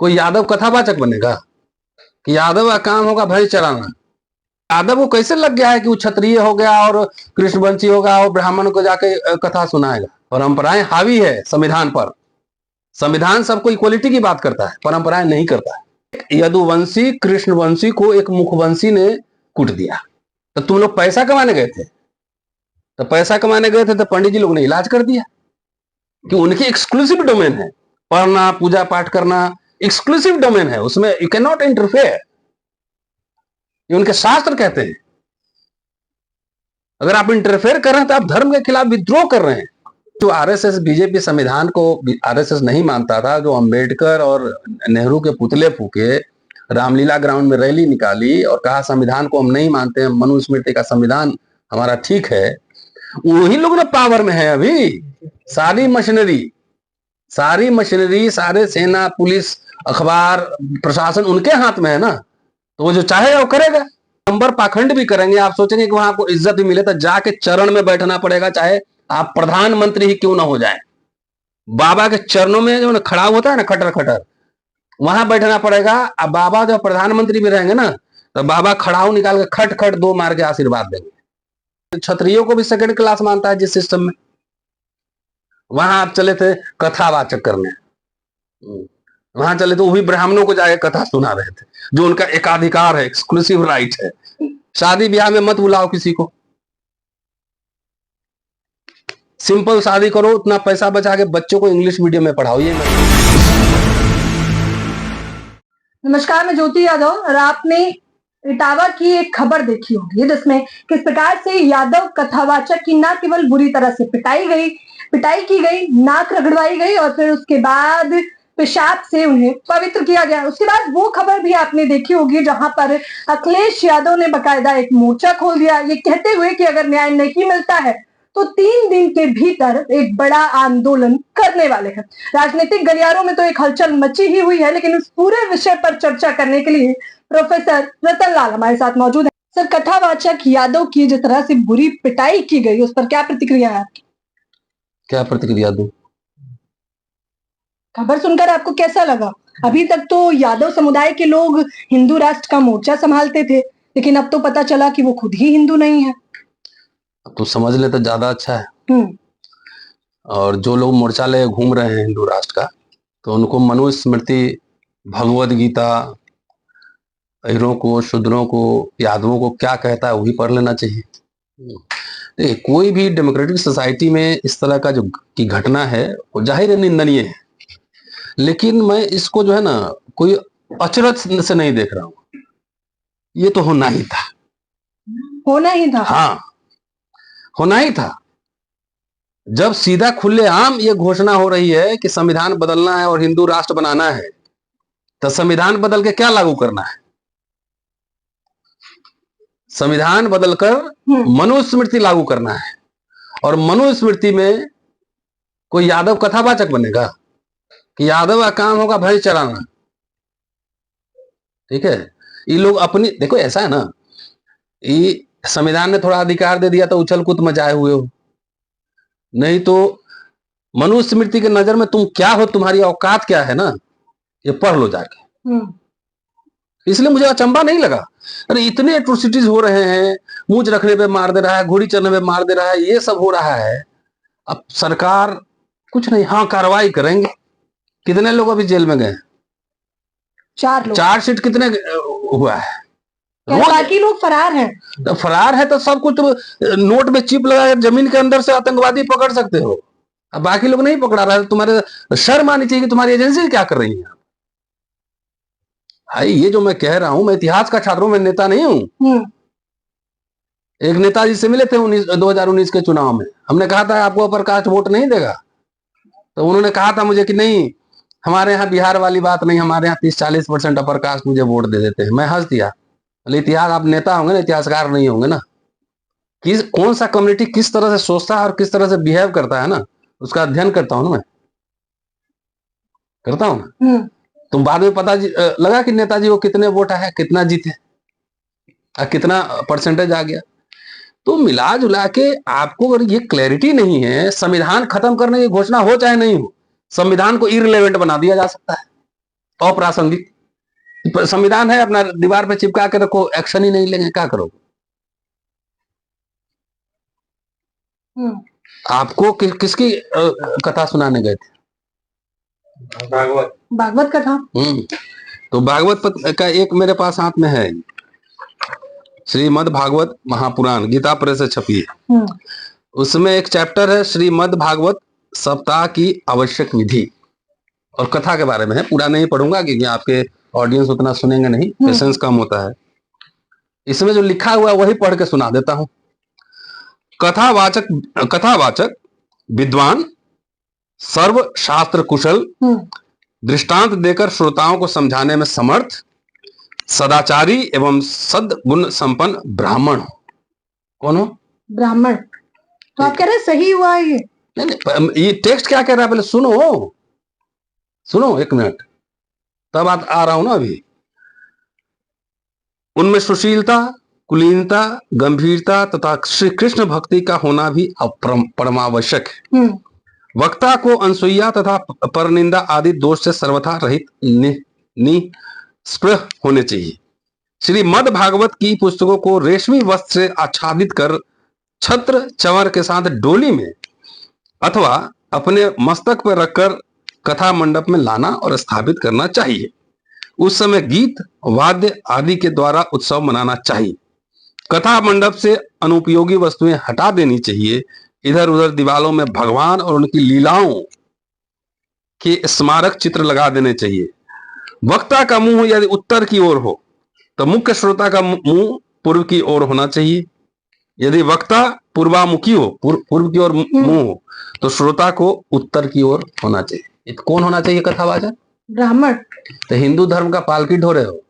कोई यादव कथावाचक बनेगा कि यादव का काम होगा भैंस चराना। यादव को कैसे लग गया है कि वो क्षत्रिय हो गया और कृष्णवंशी होगा और ब्राह्मण को जाके कथा सुनाएगा। परंपराएं हावी है संविधान पर। संविधान सबको इक्वलिटी की बात करता है, परंपराएं नहीं करता है। यदुवंशी कृष्णवंशी को एक मुखवंशी ने कूट दिया, तो तुम लोग पैसा कमाने गए थे, तो पैसा कमाने गए थे तो पंडित जी लोग ने इलाज कर दिया कि उनकी एक्सक्लूसिव डोमेन है, पढ़ना पूजा पाठ करना एक्सक्लूसिव डोमेन है, उसमें यू कैन नॉट इंटरफेयर, ये उनके शास्त्र कहते हैं। अगर आप इंटरफेयर कर रहे हैं तो आप धर्म के खिलाफ विद्रोह कर रहे हैं। जो आरएसएस बीजेपी संविधान को आरएसएस नहीं मानता था, जो अंबेडकर और नेहरू के पुतले फूके, रामलीला ग्राउंड में रैली निकाली और कहा संविधान को हम नहीं मानते, मनुस्मृति का संविधान हमारा ठीक है, वही लोग ना पावर में है अभी। सारी मशीनरी, सारे सेना पुलिस अखबार प्रशासन उनके हाथ में है ना, तो वो जो चाहे वो करेगा। नंबर पाखंड भी करेंगे। आप सोचेंगे कि वहां आपको इज्जत भी मिले, तो जाके चरण में बैठना पड़ेगा, चाहे आप प्रधानमंत्री ही क्यों ना हो जाए। बाबा के चरणों में जो खड़ा होता है ना खटर खटर, वहां बैठना पड़ेगा। अब बाबा जब प्रधानमंत्री भी रहेंगे ना, तो बाबा खड़ाऊ निकाल के खट खट दो मार के आशीर्वाद देंगे। क्षत्रियों को भी सेकंड क्लास मानता है जिस सिस्टम में। वहां आप चले थे कथावाचक करने, वहां चले तो वो भी ब्राह्मणों को जाके कथा सुना रहे थे, जो उनका एकाधिकार है, एक्सक्लूसिव राइट है। शादी ब्याह में मत बुलाओ किसी को, सिंपल शादी करो, उतना पैसा बचा के बच्चों को इंग्लिश मीडियम में पढ़ाओ। ये नमस्कार, मैं ज्योति यादव और आपने इटावा की एक खबर देखी होगी जिसमें किस प्रकार से यादव कथावाचक की न केवल बुरी तरह से पिटाई की गई, नाक रगड़वाई गई और फिर उसके बाद पेशाब से उन्हें पवित्र किया गया। उसके बाद वो खबर भी आपने देखी होगी जहां पर अखिलेश यादव ने बकायदा एक मोर्चा खोल दिया, ये कहते हुए कि अगर न्याय नहीं मिलता है तो 3 दिन के भीतर एक बड़ा आंदोलन करने वाले हैं। राजनीतिक गलियारों में तो एक हलचल मची ही हुई है, लेकिन इस पूरे विषय पर चर्चा करने के लिए प्रोफेसर रतन लाल हमारे साथ मौजूद है। सर, कथावाचक यादव की जिस तरह से बुरी पिटाई की गई, उस पर क्या प्रतिक्रिया है आपकी? क्या प्रतिक्रिया दूं? खबर सुनकर आपको कैसा लगा? अभी तक तो यादव समुदाय के लोग हिंदू राष्ट्र का मोर्चा संभालते थे, लेकिन अब तो पता चला कि वो खुद ही हिंदू नहीं है। अब तो समझ ले तो ज्यादा अच्छा है। और जो लोग मोर्चा ले घूम रहे हैं हिंदू राष्ट्र का, तो उनको मनुस्मृति, भगवद गीता, अहिरों को, शूद्रों को, यादवों को क्या कहता है वही पढ़ लेना चाहिए। देखिए, कोई भी डेमोक्रेटिक सोसाइटी में इस तरह का जो की घटना है वो जाहिर है निंदनीय है, लेकिन मैं इसको जो है ना कोई अचरज से नहीं देख रहा हूं। ये तो होना ही था, होना ही था। हाँ, होना ही था। जब सीधा खुलेआम ये घोषणा हो रही है कि संविधान बदलना है और हिंदू राष्ट्र बनाना है, तो संविधान बदल के क्या लागू करना है? संविधान बदलकर मनुस्मृति लागू करना है, और मनुस्मृति में कोई यादव कथावाचक बनेगा कि यादव का काम होगा भैंस चराना। ठीक है, ये लोग अपनी, देखो ऐसा है ना, ये संविधान ने थोड़ा अधिकार दे दिया तो उछल कूद मचाए हुए हो, नहीं तो मनुस्मृति के नजर में तुम क्या हो, तुम्हारी औकात क्या है ना, ये पढ़ लो जाके। इसलिए मुझे अचंभा नहीं लगा। अरे इतने एट्रोसिटीज हो रहे हैं, मूंछ रखने पे मार दे रहा है, घोड़ी चढ़ने पे मार दे रहा है, ये सब हो रहा है। अब सरकार कुछ नहीं, हाँ कार्रवाई करेंगे। कितने लोग अभी जेल में गए? 4 लोग। चार्जशीट कितने हुआ है? बाकी लोग फरार हैं। तो फरार है तो सब कुछ तो नोट में चिप लगा जमीन के अंदर से आतंकवादी पकड़ सकते हो। अब बाकी लोग नहीं पकड़ा रहा है, तुम्हारे शर्म आनी चाहिए कि तुम्हारी एजेंसी क्या कर रही है। भाई ये जो मैं कह रहा हूं, मैं इतिहास का छात्र हूं, मैं नेता नहीं हूं। एक नेताजी से मिले थे 2019 के चुनाव में, हमने कहा था आपको अपर कास्ट वोट नहीं देगा, तो उन्होंने कहा था मुझे कि नहीं, हमारे यहाँ बिहार वाली बात नहीं, हमारे यहाँ 30-40% अपर कास्ट मुझे वोट दे देते हैं। मैं हंस दिया, इतिहास, आप नेता होंगे ना, इतिहासकार नहीं होंगे ना। कौन सा कम्युनिटी किस तरह से सोचता है और किस तरह से बिहेव करता है ना, उसका अध्ययन करता हूं ना, मैं करता हूं ना। तो बाद में पता लगा कि नेताजी को कितने वोट आए, कितना जीते, कितना परसेंटेज आ गया। तो मिला जुला के आपको अगर ये क्लैरिटी नहीं है, संविधान खत्म करने की घोषणा हो चाहे नहीं हो, संविधान को इररिलेवेंट बना दिया जा सकता है। अप्रासंगिक। संविधान है, अपना दीवार पे चिपका के रखो, एक्शन ही नहीं लेंगे, क्या करोगे? आपको किसकी कथा सुनाने गए थे? भागवत कथा। तो भागवत का एक मेरे पास हाथ में है, श्रीमद् भागवत महापुराण, गीता प्रेस से छपी है। उसमें एक चैप्टर है श्रीमद् भागवत सप्ताह की आवश्यक विधि, और कथा के बारे में है। पूरा नहीं पढ़ूंगा क्योंकि आपके ऑडियंस उतना सुनेंगे नहीं, पेशेंस कम होता है। इसमें जो लिखा हुआ है वही पढ़ के सुना देता हूं। कथावाचक विद्वान, सर्व शास्त्र कुशल, दृष्टांत देकर श्रोताओं को समझाने में समर्थ, सदाचारी एवं सद्गुण संपन्न ब्राह्मण हो। कौन हो? ब्राह्मण। तो आप कह रहे हैं सही हुआ है ये? नहीं, ये टेक्स्ट क्या कह रहा है पहले सुनो एक मिनट, तब आ रहा हूं ना। अभी उनमें सुशीलता, कुलीनता, गंभीरता तथा श्री कृष्ण भक्ति का होना भी परमावश्यक है। वक्ता को अनसुईया तथा परनिंदा आदि दोष से सर्वथा रहित निष्पृह होने चाहिए। श्रीमद् भागवत की पुस्तकों को रेशमी वस्त्र से आच्छादित कर छत्र चंवर के साथ डोली में अथवा अपने मस्तक पर रखकर कथा मंडप में लाना और स्थापित करना चाहिए। उस समय गीत, वाद्य आदि के द्वारा उत्सव मनाना चाहिए। कथा मंडप से अनुपयोगी वस्तुएं हटा देनी चाहिए। इधर उधर दीवारों में भगवान और उनकी लीलाओं के स्मारक चित्र लगा देने चाहिए। वक्ता का मुंह यदि उत्तर की ओर हो तो मुख्य श्रोता का मुंह पूर्व की ओर होना चाहिए। यदि वक्ता पूर्वामुखी हो, पूर्व की ओर मुंह हो, तो श्रोता को उत्तर की ओर होना चाहिए। कौन होना चाहिए कथावाचक? ब्राह्मण। तो हिंदू धर्म का पालकी ढो रहे हो,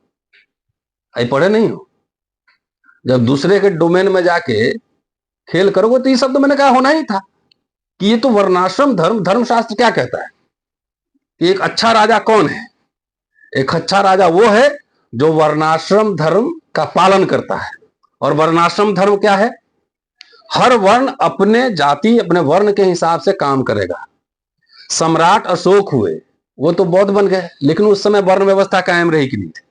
आई पढ़े नहीं हो? जब दूसरे के डोमेन में जाके खेल करोगे तो ये सब तो मैंने कहा होना ही था कि ये तो वर्णाश्रम धर्म, धर्मशास्त्र क्या कहता है कि एक अच्छा राजा कौन है? एक अच्छा राजा वो है जो वर्णाश्रम धर्म का पालन करता है। और वर्णाश्रम धर्म क्या है? हर वर्ण अपने जाति, अपने वर्ण के हिसाब से काम करेगा। सम्राट अशोक हुए, वो तो बौद्ध बन गए, लेकिन उस समय वर्ण व्यवस्था कायम रही कि नहीं थी?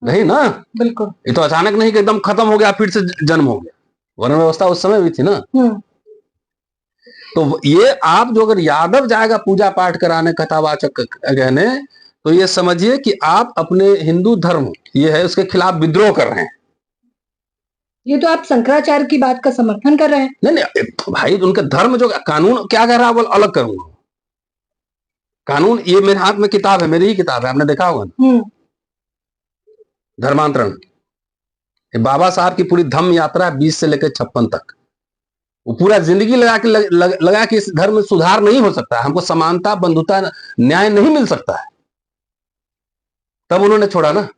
नहीं ना? बिल्कुल। ये तो अचानक नहीं कि एकदम खत्म हो गया फिर से जन्म हो गया, वर्ण व्यवस्था उस समय भी थी ना। तो ये आप जो अगर यादव जाएगा पूजा पाठ कराने, कथावाचक कहने, तो ये समझिए कि आप अपने हिंदू धर्म ये है उसके खिलाफ विद्रोह कर रहे हैं। ये तो आप शंकराचार्य की बात का समर्थन कर रहे हैं। नहीं भाई, उनके धर्म जो कानून क्या कह रहा है वो अलग करूंगा। कानून, ये मेरे हाथ में किताब है, मेरी ही किताब है, आपने देखा होगा ना, धर्मांतरण। बाबा साहब की पूरी धम्म यात्रा है 20 से लेकर 56 तक। वो पूरा जिंदगी लगा कि इस धर्म में सुधार नहीं हो सकता, हमको समानता, बंधुता, न्याय नहीं मिल सकता है, तब उन्होंने छोड़ा ना।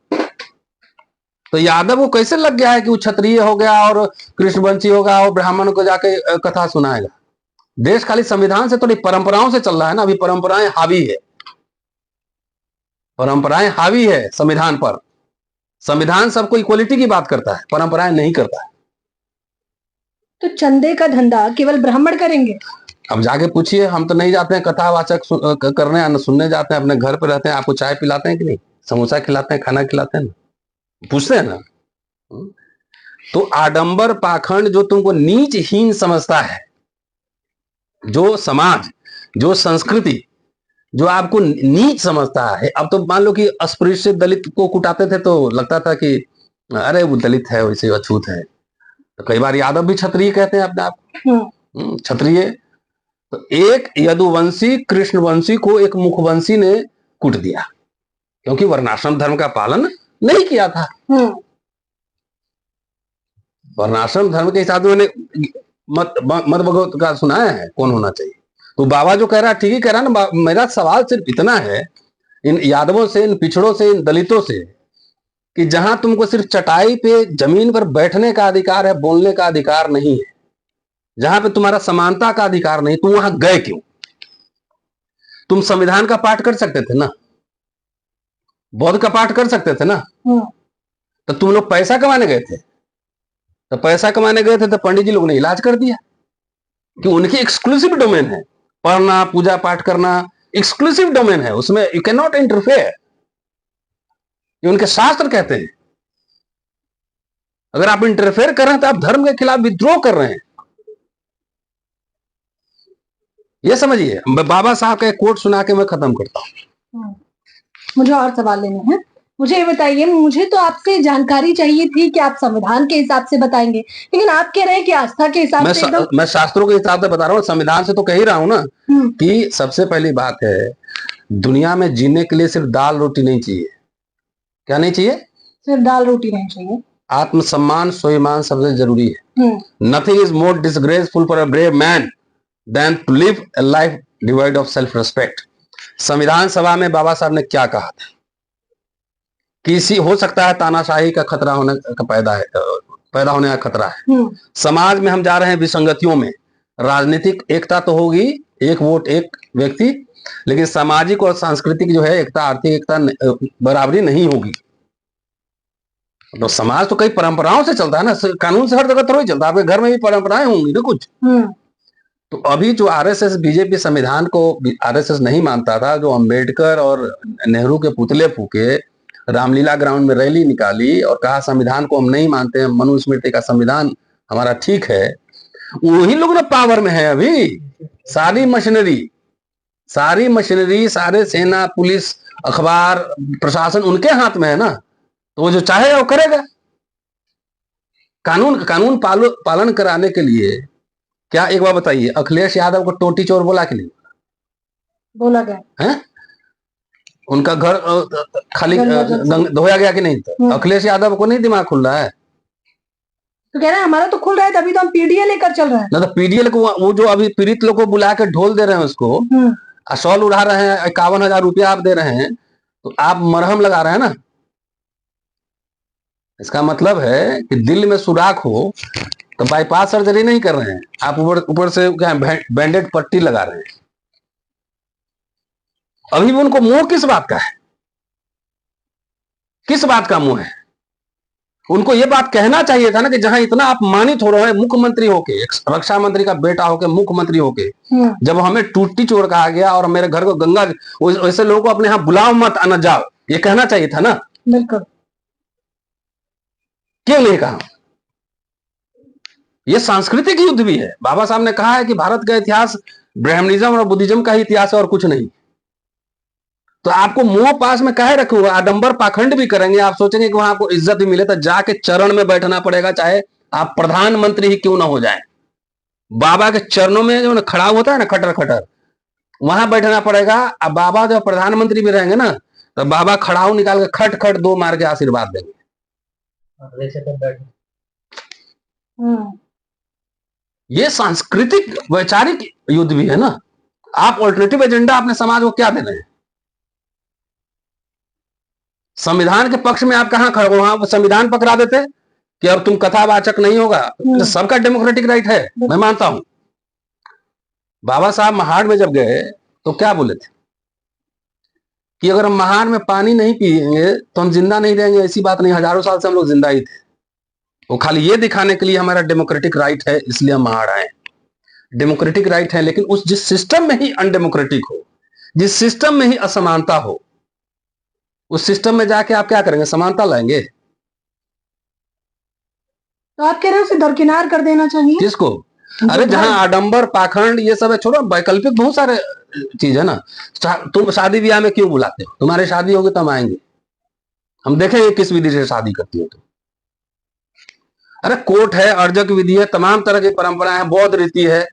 तो यादव को कैसे लग गया है कि वो क्षत्रिय हो गया और कृष्णवंशी होगा और ब्राह्मण को जाके कथा सुनाएगा? देश खाली संविधान से तो नहीं, परंपराओं से चल रहा है ना। अभी परंपराएं हावी है, परंपराएं हावी है संविधान पर। संविधान सबको इक्वलिटी की बात करता है, परंपराएं नहीं करता है। तो चंदे का धंधा केवल ब्राह्मण करेंगे? अब जाके पूछिए, हम तो नहीं जाते हैं कथावाचक करने, सुनने जाते हैं, अपने घर पे रहते हैं। आपको चाय पिलाते हैं कि नहीं? समोसा खिलाते हैं, खाना खिलाते हैं ना? पूछते हैं ना? तो आडंबर पाखंड जो तुमको नीच हीन समझता है, जो समाज, जो संस्कृति जो आपको नीच समझता है। अब तो मान लो कि अस्पृश्य दलित को कुटाते थे तो लगता था कि अरे वो दलित है, वैसे अछूत है। तो कई बार यादव भी क्षत्रिय कहते हैं अपने आप, क्षत्रिय। तो एक यदुवंशी कृष्णवंशी को एक मुखवंशी ने कुट दिया क्योंकि वर्णाश्रम धर्म का पालन नहीं किया था। वर्णाश्रम धर्म के हिसाब से मैंने मत भगवत का सुनाया है कौन होना चाहिए। तो बाबा जो कह रहा है ठीक ही कह रहा है ना। मेरा सवाल सिर्फ इतना है इन यादवों से, इन पिछड़ों से, इन दलितों से, कि जहां तुमको सिर्फ चटाई पे जमीन पर बैठने का अधिकार है, बोलने का अधिकार नहीं है, जहां पे तुम्हारा समानता का अधिकार नहीं, तुम वहां गए क्यों? तुम संविधान का पाठ कर सकते थे ना, बौद्ध का पाठ कर सकते थे ना। तो तुम लोग पैसा कमाने गए थे, तो पैसा कमाने गए थे तो पंडित जी लोग ने इलाज कर दिया कि उनकी एक्सक्लूसिव डोमेन है पढ़ना, पूजा पाठ करना, एक्सक्लूसिव डोमेन है, उसमें यू कैन नॉट इंटरफेयर, ये उनके शास्त्र कहते हैं। अगर आप इंटरफेयर कर रहे हैं तो आप धर्म के खिलाफ विद्रोह कर रहे हैं, ये समझिए। बाबा साहब का एक कोट सुना के मैं खत्म करता हूं। मुझे और सवाल लेने हैं। मुझे ये बताइए, मुझे तो आपसे जानकारी चाहिए थी कि आप संविधान के हिसाब से बताएंगे, लेकिन आप कह रहे हैं कि आस्था के हिसाब से एकदम। मैं शास्त्रों के हिसाब से बता रहा हूँ, संविधान से तो कह ही रहा हूं ना कि सबसे पहली बात है, दुनिया में जीने के लिए सिर्फ दाल रोटी नहीं चाहिए। क्या नहीं चाहिए? सिर्फ दाल रोटी नहीं चाहिए, आत्मसम्मान स्वाभिमान सबसे जरूरी है। Nothing is more disgraceful for a brave man than to live a life devoid of self respect. संविधान सभा में बाबा साहब ने क्या कहा था? किसी हो सकता है तानाशाही का खतरा होने का पैदा होने का खतरा है। समाज में हम जा रहे हैं विसंगतियों में। राजनीतिक एकता तो होगी, एक वोट एक व्यक्ति, लेकिन सामाजिक और सांस्कृतिक जो है एकता, आर्थिक एकता बराबरी नहीं होगी। तो समाज तो कई परंपराओं से चलता है ना, कानून से हर जगह थोड़ी चलता है। आपके घर में भी परंपराएं होंगी ना कुछ। तो अभी जो आरएसएस बीजेपी संविधान को आरएसएस नहीं मानता था, जो अंबेडकर और नेहरू के पुतले फूके, रामलीला ग्राउंड में रैली निकाली और कहा संविधान को हम नहीं मानते हैं, मनुस्मृति का संविधान हमारा ठीक है, वही लोग ना पावर में है अभी। सारी मशीनरी, सारे सेना, पुलिस, अखबार, प्रशासन उनके हाथ में है ना, तो वो जो चाहेगा वो करेगा। कानून पालन कराने के लिए क्या, एक बार बताइए, अखिलेश यादव को टोटी चोर बोला कि नहीं बोला गया है? उनका घर खाली धोया गया कि नहीं? तो अखिलेश यादव को नहीं दिमाग खुल रहा है? तो कह रहे हैं हमारा तो खुल रहा है, तभी तो हम पीडीए लेकर चल रहे हैं ना। तो पीडीएल को वो जो अभी पीड़ित लोग को बुला के ढोल दे रहे हैं, उसको शॉल उड़ा रहे हैं, 51,000 रुपया आप दे रहे हैं, तो आप मरहम लगा रहे हैं ना। इसका मतलब है कि दिल में सुराख हो तो बाईपास सर्जरी नहीं कर रहे हैं आप, ऊपर से क्या बैंडेड पट्टी लगा रहे हैं। अभी भी उनको मोह किस बात का है? किस बात का मोह है? उनको ये बात कहना चाहिए था ना कि जहां इतना अपमानित हो रहे हैं, मुख्यमंत्री होके, रक्षा मंत्री का बेटा होके, मुख्यमंत्री होके, जब हमें टूटी चोर कहा गया और मेरे घर को गंगा, वैसे लोगों को अपने यहां बुलाओ मत, आना जाओ, ये कहना चाहिए था ना। बिल्कुल। क्यों नहीं कहा? यह सांस्कृतिक युद्ध भी है। बाबा साहब ने कहा है कि भारत का इतिहास ब्राह्मणिज्म और बुद्धिज्म का ही इतिहास है और कुछ नहीं। तो आपको मुंह पास में काहे रखूंगा? आडंबर पाखंड भी करेंगे, आप सोचेंगे कि वहां आपको इज्जत भी मिले, तो जाके चरण में बैठना पड़ेगा, चाहे आप प्रधानमंत्री ही क्यों ना हो जाए। बाबा के चरणों में जो खड़ा होता है ना, खटर खटर, वहां बैठना पड़ेगा। अब बाबा जब प्रधानमंत्री भी रहेंगे ना, तो बाबा खड़ाऊ निकाल के खट खट 2 मार के आशीर्वाद देंगे। ये सांस्कृतिक वैचारिक युद्ध भी है ना। आप ऑल्टरनेटिव एजेंडा अपने समाज को क्या दे रहे हैं? संविधान के पक्ष में आप कहां खड़े हो? वहां संविधान पकड़ा देते कि अब तुम कथावाचक नहीं होगा। तो सबका डेमोक्रेटिक राइट है, मैं मानता हूं। बाबा साहब महाड़ में जब गए तो क्या बोले थे कि अगर हम महाड़ में पानी नहीं पिएंगे तो हम जिंदा नहीं रहेंगे। ऐसी बात नहीं, हजारों साल से हम लोग जिंदा ही थे। वो खाली ये दिखाने के लिए हमारा डेमोक्रेटिक राइट है इसलिए हम महाड़ आए। डेमोक्रेटिक राइट है, लेकिन उस जिस सिस्टम में ही अनडेमोक्रेटिक हो, जिस सिस्टम में ही असमानता हो, उस सिस्टम में जाके आप क्या करेंगे? समानता लाएंगे? तो आप कह रहे हो उसे दरकिनार कर देना चाहिए। किसको? अरे जहां आडंबर पाखंड ये सब है, छोड़ो, वैकल्पिक बहुत सारे चीज है ना। तुम शादी ब्याह में क्यों बुलाते हो? तुम्हारी शादी होगी तो हम आएंगे, हम देखेंगे किस विधि से शादी करती हो तुम। अरे कोर्ट है, अर्जक विधि है, तमाम तरह की परंपराएं हैं, बौद्ध रीति है।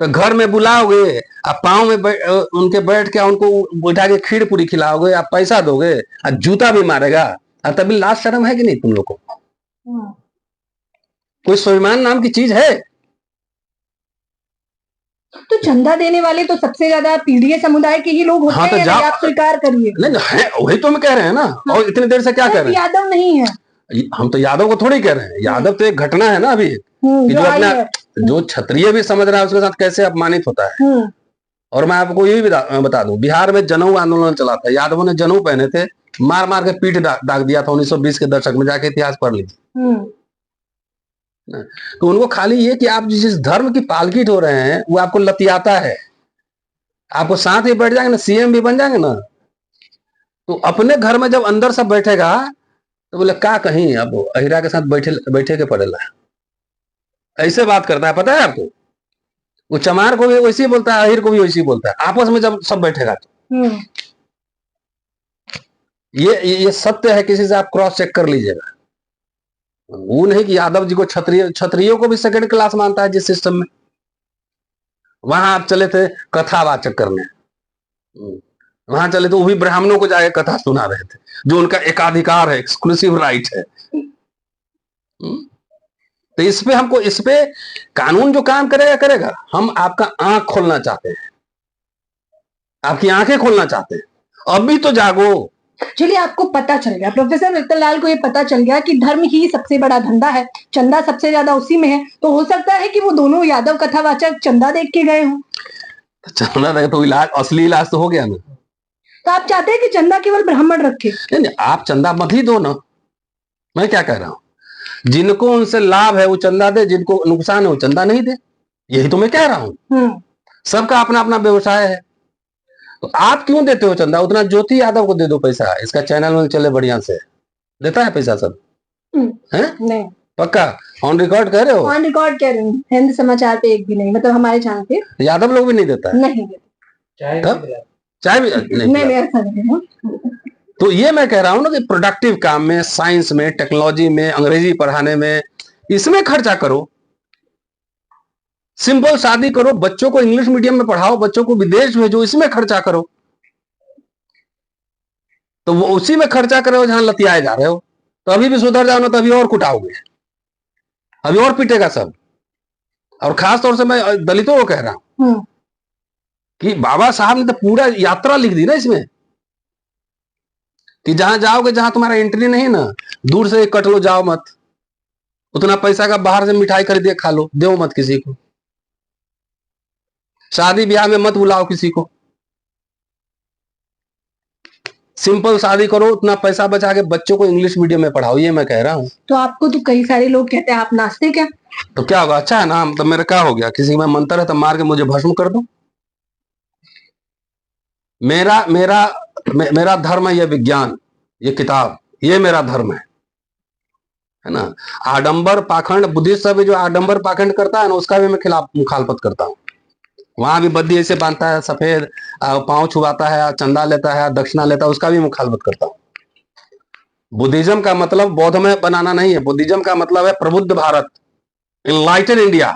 तो घर में बुलाओगे, आप पाँव में उनके बैठ के उनको बैठा के खीर पूरी खिलाओगे, आप पैसा दोगे, और जूता भी मारेगा, और तभी लाज शर्म है कि नहीं तुम लोग को? कोई स्वाभिमान नाम की चीज है? तो चंदा देने वाले तो सबसे ज्यादा पीडीए समुदाय के ही लोग होते हैं। तो जाओ, आप स्वीकार करिए। नहीं है, वही तो हम कह रहे हैं ना। और इतनी देर से क्या कह रहे हैं? यादव नहीं है, हम तो यादव को थोड़ी कह रहे हैं। यादव तो एक घटना है ना अभी, कि जो अपना जो क्षत्रिय भी समझ रहा है उसके साथ कैसे अपमानित होता है। और मैं आपको ये भी बता दूं, बिहार में जनेऊ आंदोलन चला था, यादवों ने जनेऊ पहने थे, मार मार के पीठ दाग दिया था 1920 के दशक में, जाके इतिहास पढ़ लीजिए। तो उनको खाली ये कि आप जिस धर्म की पालकी ढो रहे हैं वो आपको लतियाता है। आपको साथ ही बैठ जाएंगे ना, सीएम भी बन जाएंगे ना, तो अपने घर में जब अंदर सब बैठेगा तो बोले क्या कहीं अब अहिरा के साथ बैठे बैठे के पड़ेला, ऐसे बात करता है, पता है आपको। वो चमार को भी वैसे ही बोलता है, अहिर को भी वैसे ही बोलता है, आपस में जब सब बैठेगा तो। ये सत्य है, किसी से आप क्रॉस चेक कर लीजिएगा। वो नहीं कि यादव जी को क्षत्रियों को भी सेकंड क्लास मानता है जिस सिस्टम में। वहां आप चले थे कथावाचक करने, वहां चले तो वो भी ब्राह्मणों को जाके कथा सुना रहे थे, जो उनका एकाधिकार है, एक्सक्लूसिव राइट है। तो इस पे कानून जो काम करेगा करेगा। हम आपका आंख खोलना चाहते हैं, आपकी आंखें खोलना चाहते हैं, अभी तो जागो। चलिए, आपको पता चल गया, प्रोफेसर रतनलाल को ये पता चल गया कि धर्म ही सबसे बड़ा धंधा है, चंदा सबसे ज्यादा उसी में है, तो हो सकता है कि वो दोनों यादव कथावाचक चंदा देख के गए हों। चंदा देख तो इलाज, असली इलाज तो हो गया ना। तो आप चाहते हैं कि चंदा केवल ब्राह्मण रखे? नहीं, आप चंदा मत ही दो ना, मैं क्या कह रहा हूं, जिनको उनसे लाभ है वो चंदा दे, जिनको नुकसान है वो चंदा नहीं दे, यही तो मैं कह रहा हूं। सबका अपना अपना व्यवसाय है, तो आप क्यों देते हो चंदा? उतना ज्योति यादव को दे दो पैसा, इसका चैनल में चले बढ़िया से, देता है पैसा सब है? नहीं, पक्का ऑन रिकॉर्ड कह रहे हो? ऑन रिकॉर्ड कह रही हूँ, हिंद समाचार पे एक भी नहीं, मतलब हमारे चैनल पे यादव लोग भी नहीं देता है? नहीं देता, चाय भी नहीं ऐसा नहीं। तो ये मैं कह रहा हूं ना कि प्रोडक्टिव काम में, साइंस में, टेक्नोलॉजी में, अंग्रेजी पढ़ाने में, इसमें खर्चा करो। सिंपल शादी करो, बच्चों को इंग्लिश मीडियम में पढ़ाओ, बच्चों को विदेश भेजो, इसमें खर्चा करो। तो वो उसी में खर्चा करे हो जहां लतियाए जा रहे हो। तो अभी भी सुधर जाओ ना, तो अभी और कुटाओगे, अभी और पीटेगा सब। और खास तौर से मैं दलितों को कह रहा हूं कि बाबा साहब ने तो पूरा यात्रा लिख दी ना इसमें, कि जहां जाओगे, जहां तुम्हारा एंट्री नहीं ना, दूर से कट लो, जाओ मत। उतना पैसा का बाहर से मिठाई खरीदे खा लो, दो मत किसी को। शादी ब्याह में मत बुलाओ किसी को, सिंपल शादी करो, उतना पैसा बचा के बच्चों को इंग्लिश मीडियम में पढ़ाओ, ये मैं कह रहा हूं। तो आपको तो कई सारे लोग कहते हैं आप नास्तिक हैं, तो क्या होगा? अच्छा है ना, तो मेरा क्या हो गया? किसी में मंत्र है तो मार के मुझे भस्म कर दो। मेरा मेरा मेरा धर्म है ये विज्ञान, ये किताब, ये मेरा धर्म है ना। आडंबर पाखंड, बुद्धिस्ट भी जो आडंबर पाखंड करता है ना, उसका भी मैं खिलाफ मुखालफत करता हूँ। वहां भी बद्दी ऐसे बांधता है, सफेद पांव छुआता है, चंदा लेता है, दक्षिणा लेता है, उसका भी मुखालफत करता हूँ। बुद्धिज्म का मतलब बौद्ध में बनाना नहीं है, बुद्धिज्म का मतलब है प्रबुद्ध भारत, इनलाइटेड इंडिया,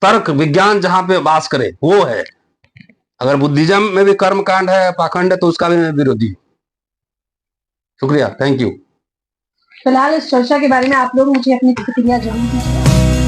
तर्क विज्ञान जहां पे वास करे वो है। अगर बुद्धिज्म में भी कर्म कांड है, पाखंड है, तो उसका भी मैं विरोधी हूं। शुक्रिया, थैंक यू। फिलहाल इस चर्चा के बारे में आप लोग मुझे अपनी प्रतिक्रिया जरूर दीजिए।